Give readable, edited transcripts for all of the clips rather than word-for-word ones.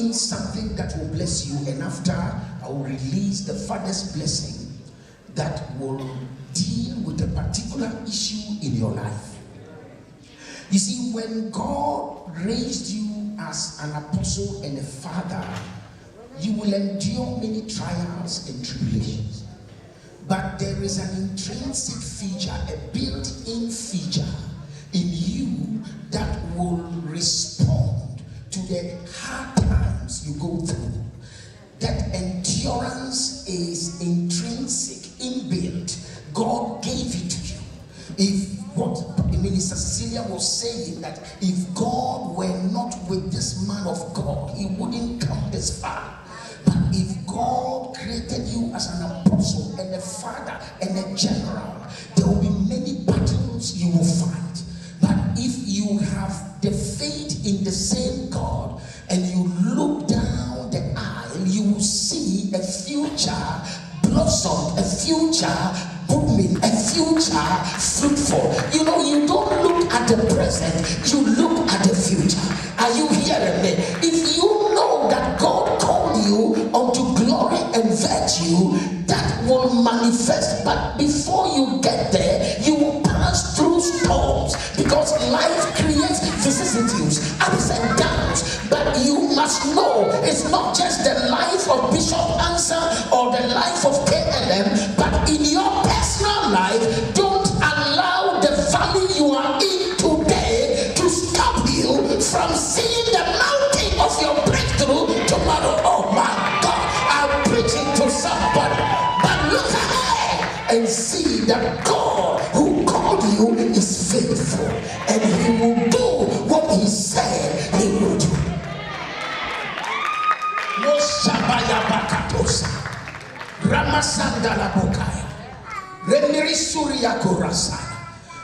in something that will bless you, and after I will release the Father's blessing that will deal with a particular issue in your life. You see, when God raised you as an apostle and a father, you will endure many trials and tribulations. But there is an intrinsic feature, a built-in feature in you that will respond to the hard times you go through. That endurance is intrinsic, inbuilt. God gave it to you. If what Minister Cecilia was saying, that if God were not with this man of God, he wouldn't come this far. But if God created you as an apostle and a father and a general, there will be many battles you will fight. But if you have the faith in the same God and you look down the aisle, you will see a future blossom, a future booming, a future fruitful. You know, you don't look at the present, you look at the future. Are you hearing me? If you know that God called you unto glory and virtue, that will manifest. But before you get there, you will pass through storms, because life creates vicissitudes, ups and downs. But you must know it's not just the life of Bishop Answer or the life of KLM, but in your personal life, don't allow the valley you are in today to stop you from seeing the mountain of your breakthrough tomorrow. Oh my God, I'm preaching to somebody. But look ahead and see that God who called you is faithful, and he will do what he said he will do.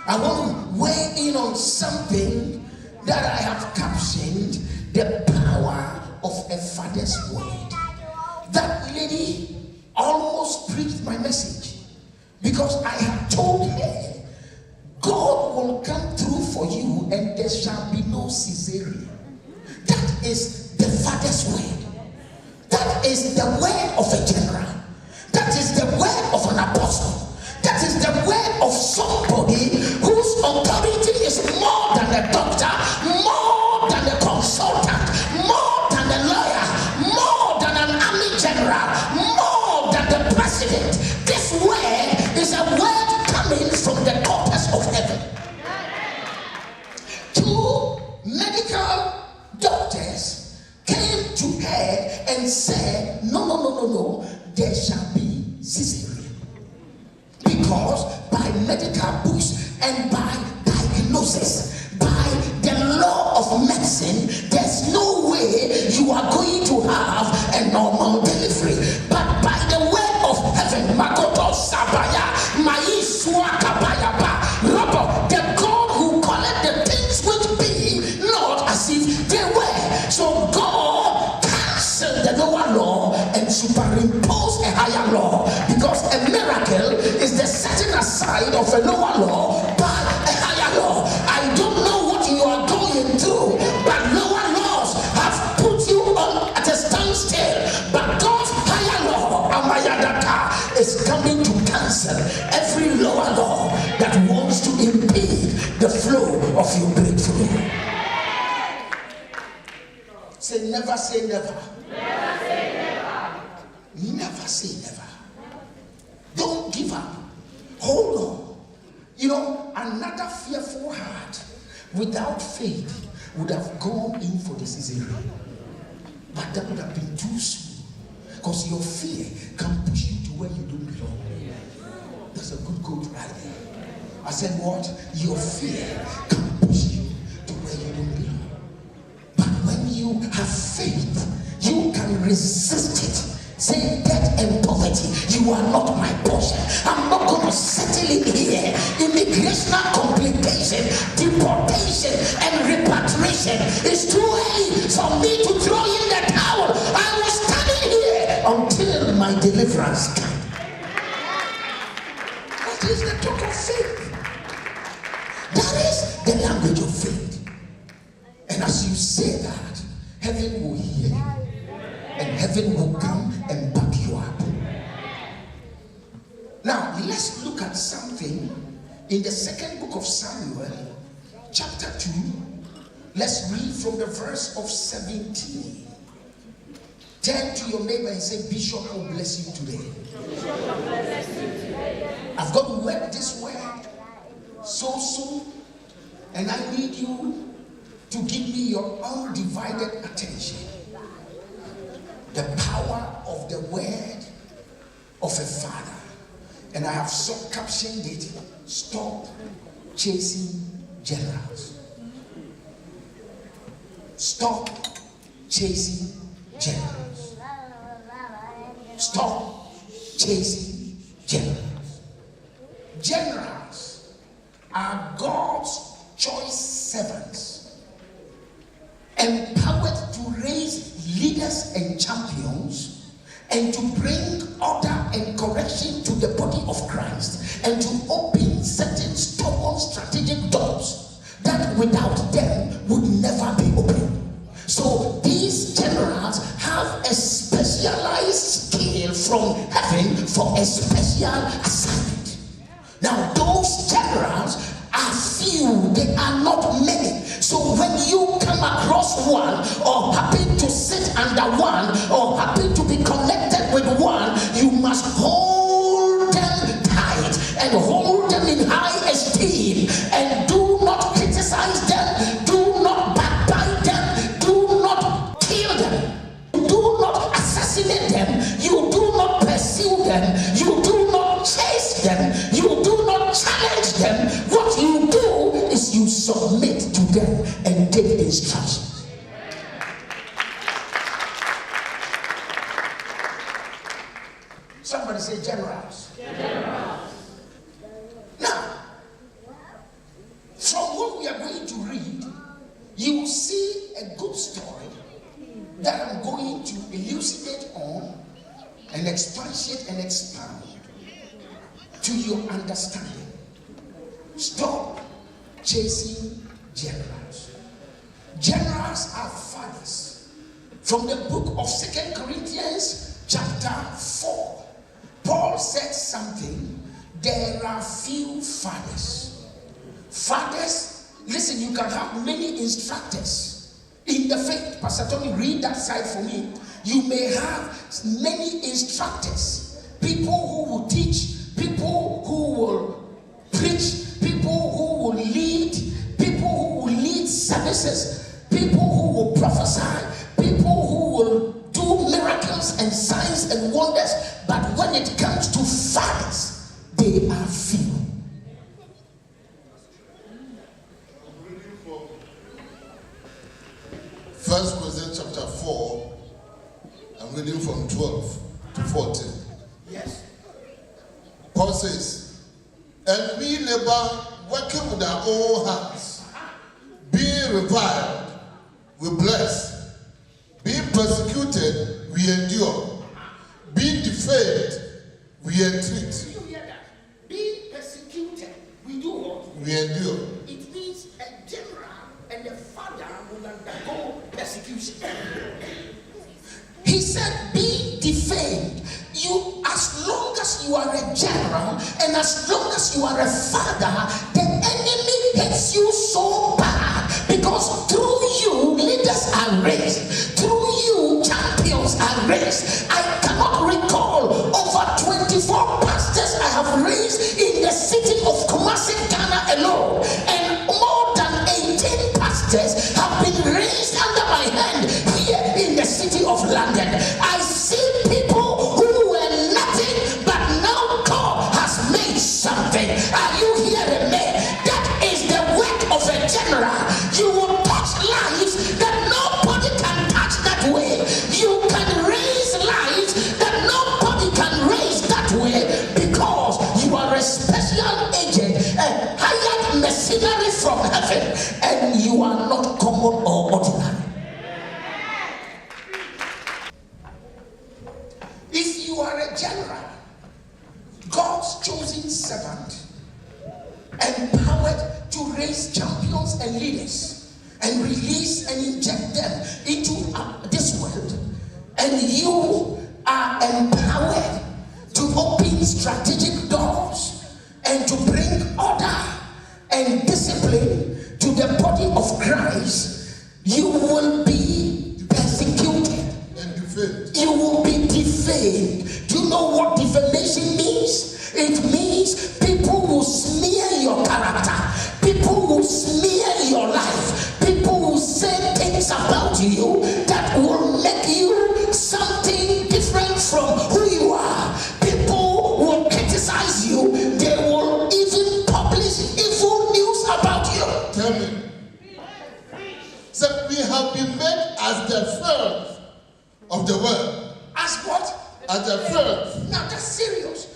I want to weigh in on something that I have captioned the power of a father's word. That lady almost preached my message, because I have told her God will come through for you and there shall be no cesarean. That is the father's word. That is the word of a general. That is the word of an apostle. That is the word of somebody whose authority is more than a doctor, more than a consultant, more than a lawyer, more than an army general, more than the president. This word is a word coming from the corpus of heaven. Two medical doctors came to her and said, no, there shall be cesarean. Because by medical books and by diagnosis, by the law of medicine, there's no way you are going to have a normal delivery. But by the word of heaven, Makoto Sabaya, Maiswa Kabayaba, Robo, the God who called the things which be not as if they were. So God canceled the lower law and superimposed a higher law, because a miracle is the setting aside of a lower law by a higher law. I don't know what you are going through, but lower laws have put you on at a standstill. But God's higher law, Amayadata, is coming to cancel every lower law that wants to impede the flow of your breakthrough. Say never say never. Never say never. Never say never. Don't give up. Hold on. You know, another fearful heart without faith would have gone in for the cesarean. But that would have been too soon. Because your fear can push you to where you don't belong. That's a good quote right there. I said what? Your fear can push you to where you don't belong. But when you have faith, you can resist it. Say death and poverty, you are not my portion. I'm not going to settle in here. Immigration complication, deportation, and repatriation. It's too early for me to throw in the towel. I was standing here until my deliverance came. That is the talk of faith. That is the language of faith. And as you say that, heaven will hear you. And heaven will come and back you up. Now, let's look at something in the second book of Samuel, chapter 2. Let's read from the verse of 17. Turn to your neighbor and say, Bishop will bless you today. I've got to work this word so soon, and I need you to give me your undivided attention. The power of the word of a father. And I have captioned it, stop chasing generals. Stop chasing generals. Stop chasing generals. Generals are God's choice servants, empowered to raise leaders and champions, and to bring order and correction to the body of Christ, and to open certain stubborn strategic doors that without them would never be opened. So these generals have a specialized skill from heaven for a special assignment. Now those generals are few, they are not many. So when you come across one, or happen to sit under one, or happen to be connected with one, you must hold them tight and hold them in high esteem, and do not criticize them, do not backbite them, do not kill them, do not assassinate them, you do not pursue them, you do not chase them, you do not challenge them. What you do is you submit to them and take instructions. Somebody say generals. Generals. Now, from what we are going to read, you will see a good story that I'm going to elucidate on and expatiate and expound to your understanding. Stop chasing generals. Generals are fathers. From the book of 2 Corinthians chapter 4, Paul said something. There are few fathers. Fathers, listen, you can have many instructors in the faith. Pastor Tony, read that side for me. You may have many instructors, people who will teach, people who will preach, people who will lead, people who will lead services, people who will prophesy, people who will do miracles and signs and wonders. But when it comes to fathers, they are few. First Corinthians chapter 4, I'm reading from 12 to 14. Yes. Paul says, and we labor working with our own hands, being reviled, we bless, being persecuted, we endure, being defamed, we entreat. You hear that? Being persecuted, we do what? We endure. It means a general and a father will undergo persecution. He said, be defamed. You, as long as you are a general and as long as you are a father, the enemy hates you so bad, because through you leaders are raised, through you champions are raised. I cannot recall over 24 pastors I have raised in the city of Kumasi, Ghana alone, and more than 18 pastors have been raised under my hand here in the city of London. I see people who were nothing, but now God has made something. Are you hearing me? That is the work of a general. You will touch lives that nobody can touch that way. You can raise lives that nobody can raise that way, because you are a special agent, a hired mercenary from heaven, and you are not common or ordinary. If you are a general, God's chosen servant, empowered to raise champions and leaders, and release and inject them into this world, and you are empowered to open strategic doors and to bring order and discipline to the body of Christ, you will be persecuted and defamed. You will be defamed. Do you know what defamation means? It means people will smear your character, people will smear your life, people will say things about you that will make you something different from who you are. People will criticize you, they will even publish evil news about you. Tell me. So we have been made as the filth of the world. As what? As the filth. Now that's serious.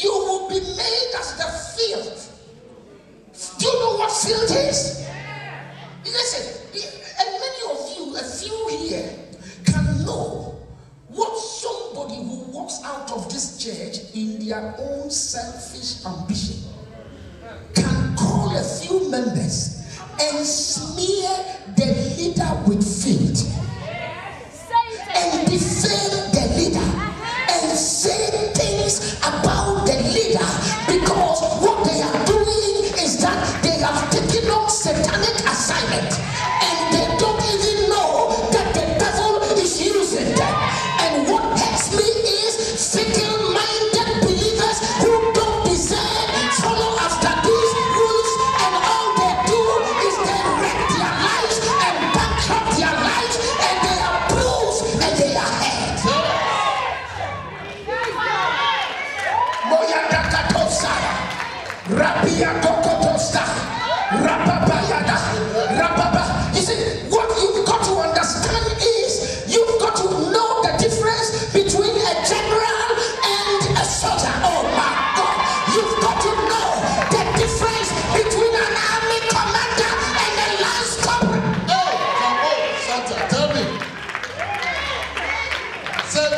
You will be made as the filth. Do you know what filth is? Listen, and many of you, a few here, can know what somebody who walks out of this church in their own selfish ambition can call a few members and smear the leader with filth and defame the leader and say things about the leader, because what they are doing is that they have taken on satanic assignment and they don't even know that the devil is using them. And what hurts me is fickle-minded believers who don't deserve follow after these rules, and all they do is they wreck their lives and bankrupt their lives, and they are bruised and they are hurt. Moya Dakatosa, Rabia Kokotosta, Rababayada, Rababa. You see, what you've got to understand is you've got to know the difference between a general and a soldier. Oh my God, you've got to know the difference between an army commander and a lance corporal. Hey, come on, Santa, tell me. Say,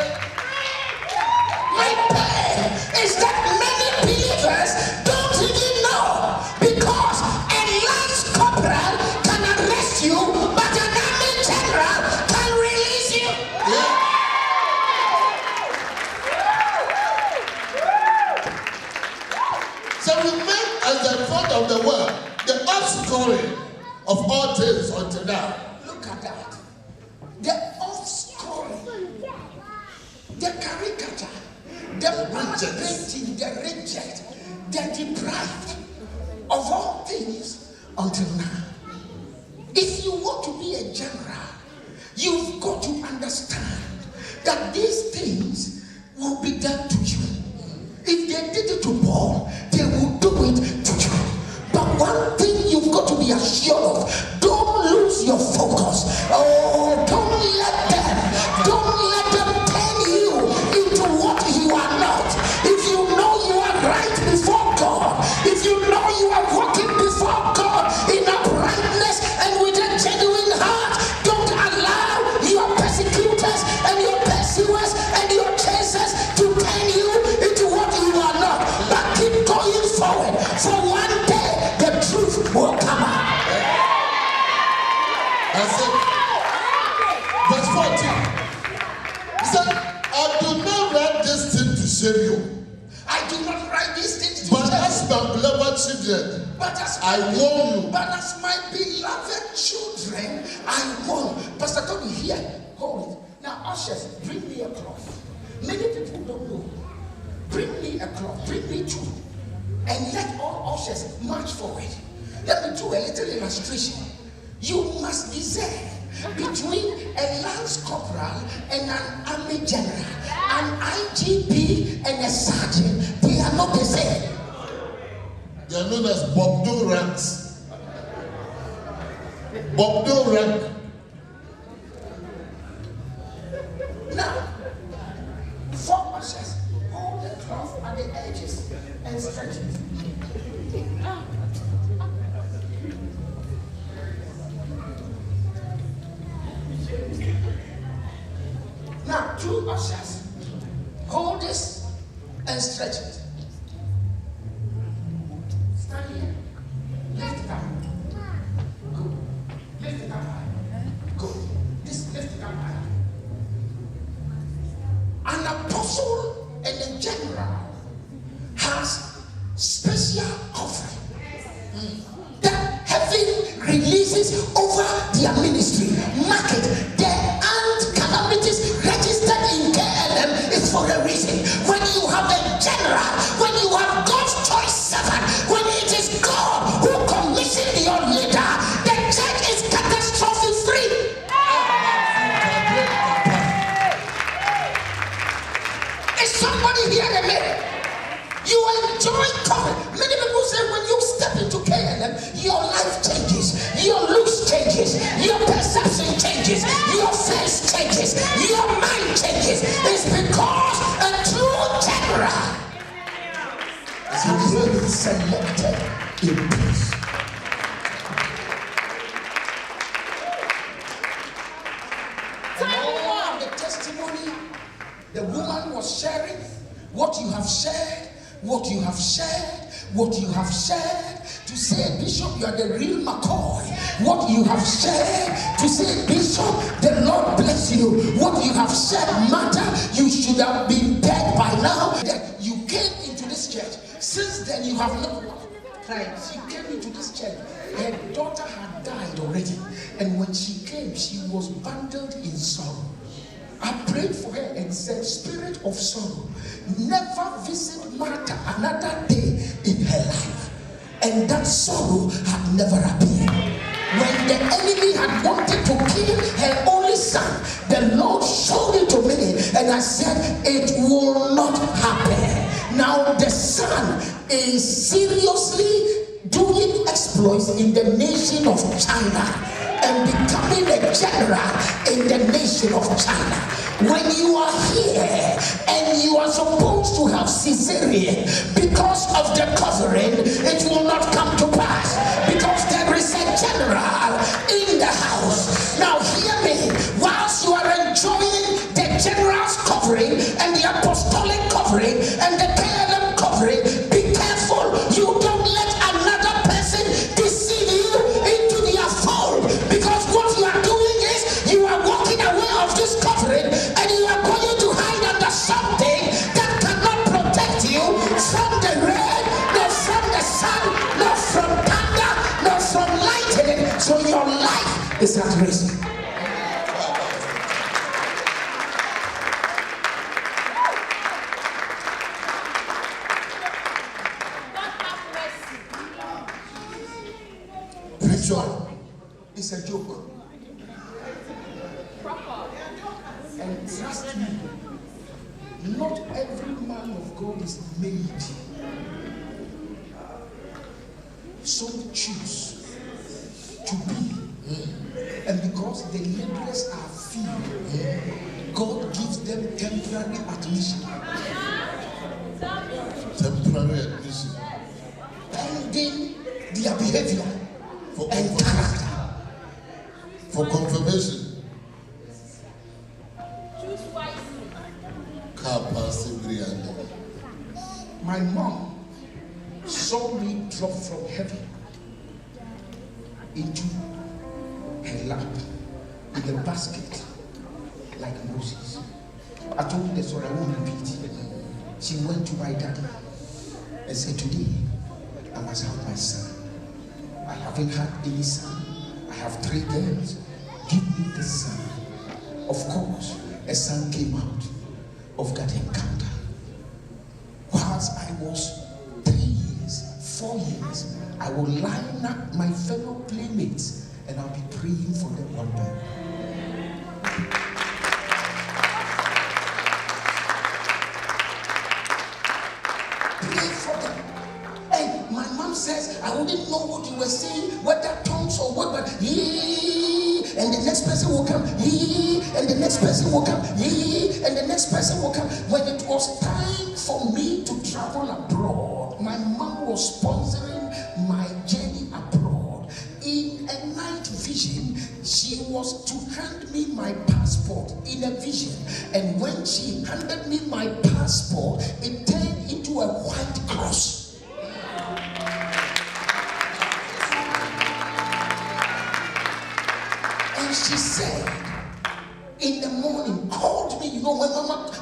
My pain is that many believers don't even know, because a lance corporal can arrest you, but an army general can release you. yeah. So we made as the front of the world, the offscouring of all things until now. Look at that. The offscoring, the caricature, the bad painting, the reject, the deprived of all things until now. If you want to be a general, you've got to understand that these things will be done to you. If they did it to Paul, they will do it to you. But one thing you've got to be assured of, don't lose your focus. Oh, don't let them turn you into what you are not. If you know you are right before God, if you know you are walking before God in uprightness and with a genuine heart, don't allow your persecutors and your pursuers and your chasers to turn you into what you are not. But keep going forward, for one day the truth will come out. That's it. Verse 14. He said, I do not write this thing to shame you, I do not write these things to but shame as my beloved children, But as I warn you. But as my beloved children, I warn. Pastor Tony, here, hold it. Now, ushers, bring me a cloth. Many people don't know. Bring me a cloth. Bring me two. And let all ushers march forward. Let me do a little illustration. You must discern between a lance corporal and an army general, an IGP and a sergeant. They are not the same. They are known as Bobdo ranks. Bobdo rank. Now, 4 ushers hold the cloth at the edges and stretch it. Now, 2 ushers hold this and stretch it. Stand here. Lift it up. Good. Lift it up. apostle and the general has special offering that heaven releases over their ministry. Mark it. There aren't calamities registered in KLM is for a reason. When you have a general, when you have God's choice servant, when it is God who commissioned your leader, the church is catastrophe free. Is somebody hearing me? You enjoy coming. Many people say when you step into KLM, your life changes, your looks changes, your perception changes, your face changes, your mind changes. It's because a true general is really selected in peace. And all the testimony the woman was sharing, what you have shared, what you have shared, what you have shared, to say, Bishop, you are the real McCoy. What you have shared, to say, Bishop, the Lord bless you. What you have said matter, you should have been dead by now. That you came into this church. Since then, you have not cried. She came into this church. Her daughter had died already. And when she came, she was bundled in sorrow. I prayed for her and said, Spirit of sorrow, never visit Martha another day in her life. And that sorrow had never appeared. When the enemy had wanted to kill her only son, the Lord showed it to me, and I said, it will not happen. Now the son is seriously doing exploits in the nation of China and becoming a general in the nation of China. When you are here and you are supposed to have cesarean, because of the covering, it will not come to pass, because there is a general in the house. Now hear me, whilst you are enjoying the general's covering and the apostolic covering and the KLM covering, be careful you don't let another person deceive you into their fold, because what you are doing is you are walking away of this covering and you are going to hide under something that cannot protect you from the rain, nor from the sun, nor from thunder, nor from lightning. So your life is at risk. It's a joke. And trust me, not every man of God is made. Some choose to be. And because the laborers are few, God gives them temporary admission. Temporary admission. Pending their behavior For and character. For confirmation. Choose wisely. My mom saw me drop from heaven into her lap in a basket like Moses. I told her the story, I won't repeat it. She went to my daddy and said, today I must have my son. I haven't had any son. I have 3 girls. Give me the son. Of course, a son came out of that encounter. Whilst I was 3 years, 4 years, I will line up my fellow playmates and I'll be praying for them one by one. Pray for them. And my mom says, I wouldn't know what you were saying, whether tongues or what, but and the next person will come, and the next person will come, and the next person will come. When it was time for me to travel abroad, my mom was sponsoring my journey abroad. In a night vision, she was to hand me my passport in a vision. And when she handed me my passport, it turned into a white cross. And she said, in the morning called me. You know, when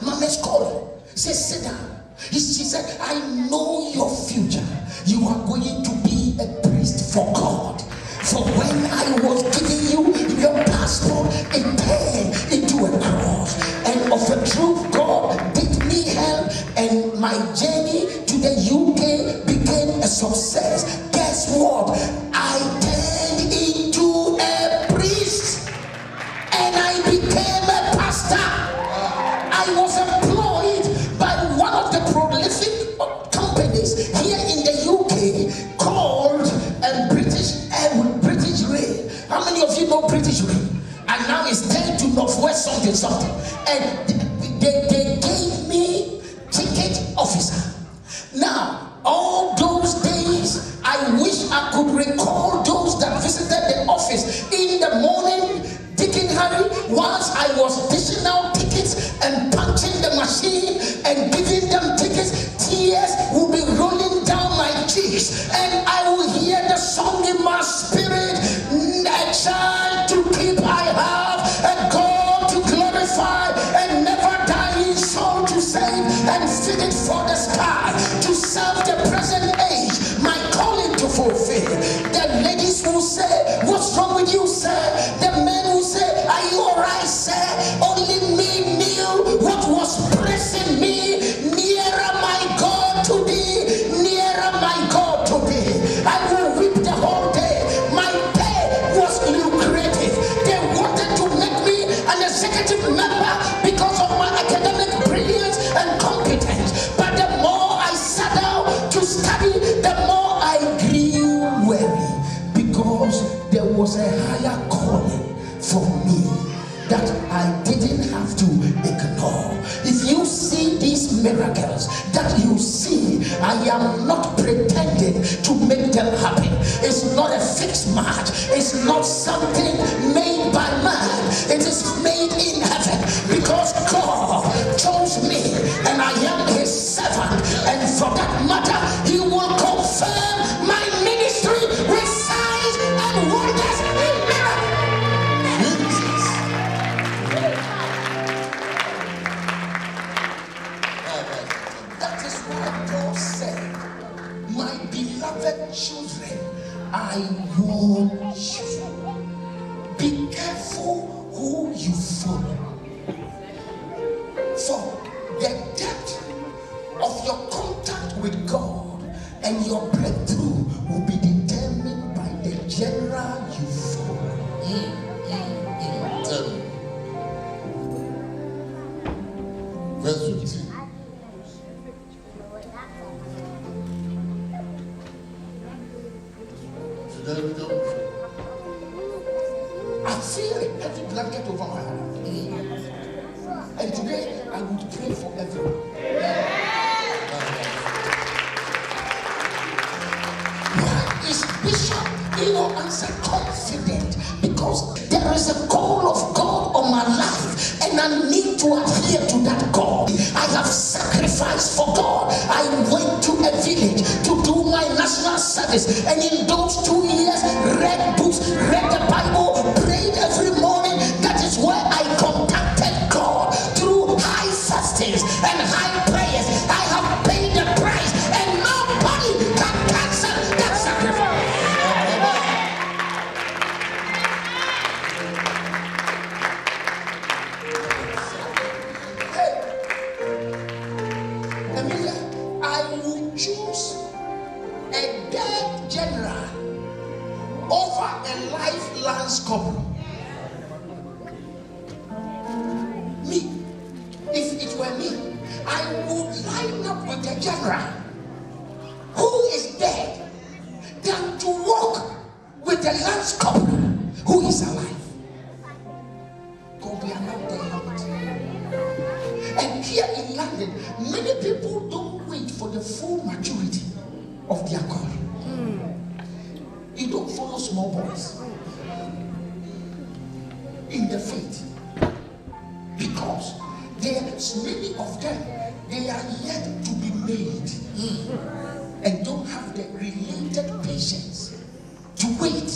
Mama's calling, said, sit down. She said, I know your future. You are going to be a priest for God. For when I was giving you your passport, it turned into a cross. And of a truth, God did me help, and my journey to the UK became a success. Guess what? I turned into a priest, and I became a pastor. I was employed by one of the prolific companies here in the UK called British Rail. How many of you know British Rail? And now it's turned to Northwest something. And they gave me ticket officer. Now, all those days, I wish I could recall those that visited the office in the morning, Dick and Harry, whilst I was dishing out tickets and punching the machine and giving them tickets, tears will be rolling down my cheeks, and I will hear the song in my spirit, a child to keep I have, a God to glorify, and never dying soul to save, and fitted for the sky, to serve the present age, my calling to fulfill. The ladies will say, what's wrong with you, sir? The men will say, are you alright, sir? Only me knew what was pressing me. Nearer my God to thee, nearer my God to thee. I will weep the whole day. My pay was lucrative. They wanted to make me an executive member because of my academic brilliance and competence. But the more I sat down to study, the more I grew weary, because there was a higher calling for me that I didn't have to ignore. If you see these miracles that you see, I am not pretending to make them happen. It's not a fixed match. It's not something made by man. It is made in heaven, because God chose me and I am his servant. And for that matter, he will confirm my ministry with signs and wonders and miracles. That is why God said, my beloved children, I warn you. Be careful who you follow. For the depth of your contact with God and your breakthrough will be determined by the general you follow. Verse 15. I feel a heavy blanket over my heart. And today I would pray for everyone. Why is Bishop answer confident? Because there is a call of God on my life, and I need to adhere to that call. I have sacrificed for God. I went to a village to do my national service, and in those 2 years, read books, read the Bible, prayed every morning. That is where I contacted God through high fastings and high prayers. I have paid the price, and nobody can cancel that sacrifice. I will choose a dead general over a life Lance couple. Me, if it were me, I would line up with a general who is dead than to walk with a Lance couple who is alive. God, we are not there yet. And here in London, many people don't wait for the full maturity of their calling. You don't follow small boys in the faith, because there's many of them, they are yet to be made and don't have the related patience to wait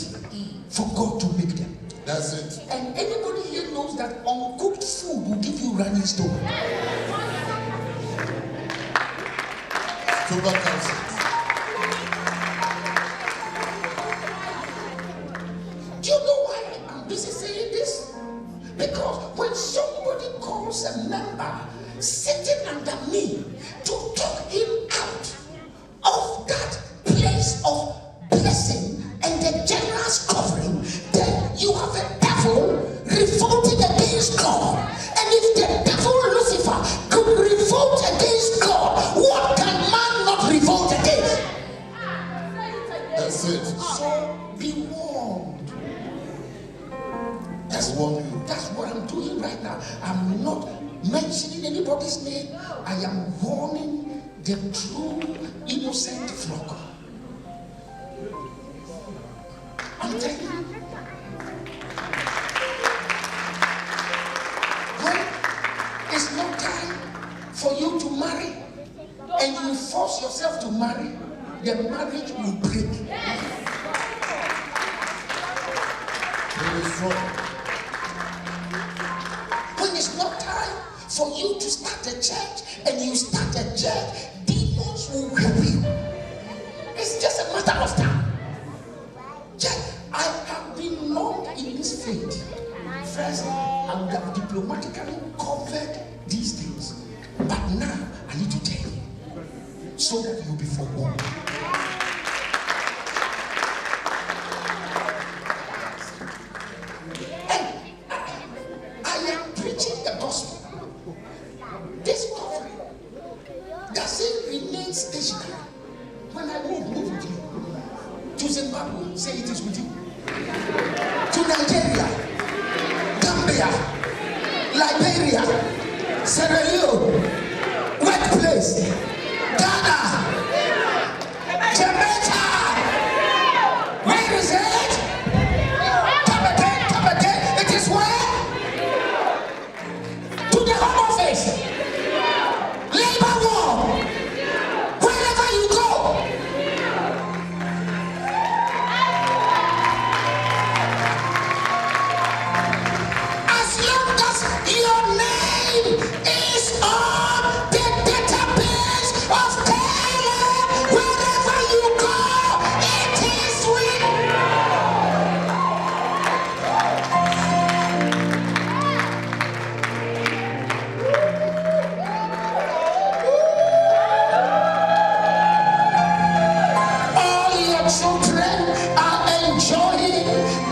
for God to make them. That's it. And anybody here knows that uncooked food will give you running stomach. Stomach cancer. Do you know why I'm busy saying this? Because when somebody calls a member sitting under me to talk him out of that place of blessing and the generous covering, then you have a devil revolting against God. And if the devil Lucifer could revolt against God, what can man not revolt against? That's it. So be warned. That's what I'm doing right now. I'm not mentioning anybody's name. I am warning the true innocent flock. I'm telling you. When it's not time for you to marry and you force yourself to marry, the marriage will break. When it's not time for you to start a church and you start a church, demons will whip you. It's just a matter of time. I have been long in this faith. First, I would have diplomatically covered these things. But now, I need to tell you so that you'll be forewarned. And I am preaching the gospel. This covering doesn't remain stationary. When I move with you. To Zimbabwe, say it is with you. To Nigeria, Gambia, Liberia, Sierra Leone, workplace, Ghana, Jamaica. Where is it? Come again. It is where? To the home office, labor war, wherever you go. Your name is on the database of Taylor. Wherever you go, it is with all your children are enjoying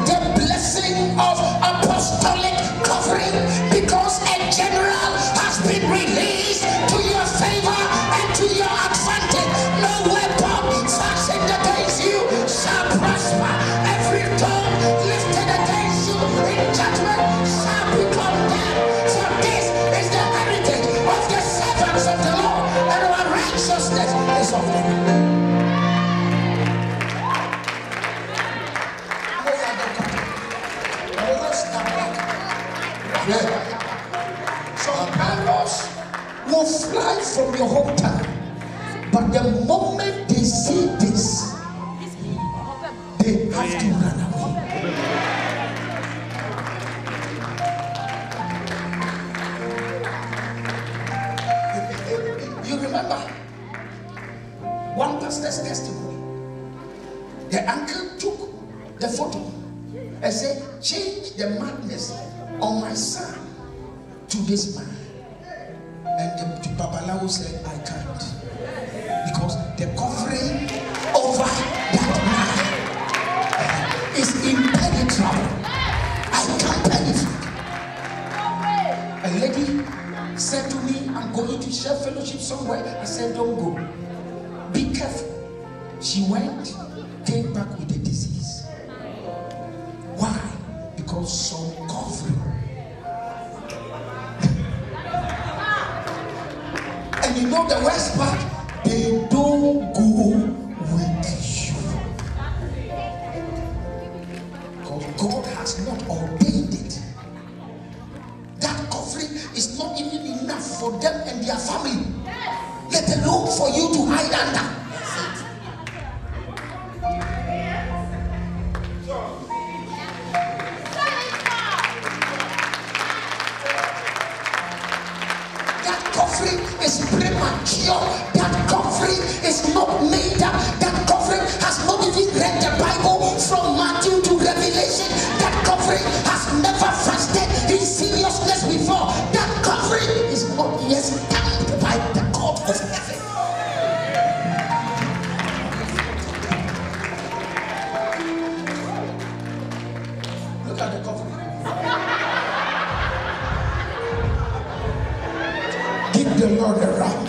the blessing of apostolic covering because a general has been released to your favor and to your advantage. No weapon fashioned against you shall prosper. Every tongue lifted against you in judgment shall be condemned. For this is the heritage of the servants of the Lord, and our righteousness is of them. Some arrows will fly from your hometown, but the moment they see this, they have to run away. You remember one pastor's testimony? The uncle took the photo and said, change the madness on my son to this man. And the Babalawo said, I can't. Because the covering over that man is impenetrable. I can't penetrate. A lady said to me, I'm going to share fellowship somewhere. I said, don't go. Be careful. She went, came back with the disease. Why? Because some covering. And you know the worst part? They don't go with you. Because God has not ordained it. That covering is not even enough for them and their family. Let alone for you to hide under. premature. That covering is not made up. That covering has not even read the Bible from Matthew to Revelation. That covering has never fasted in seriousness before. That covering is not yet stamped by the court of heaven. Look at the covering. Give the Lord a round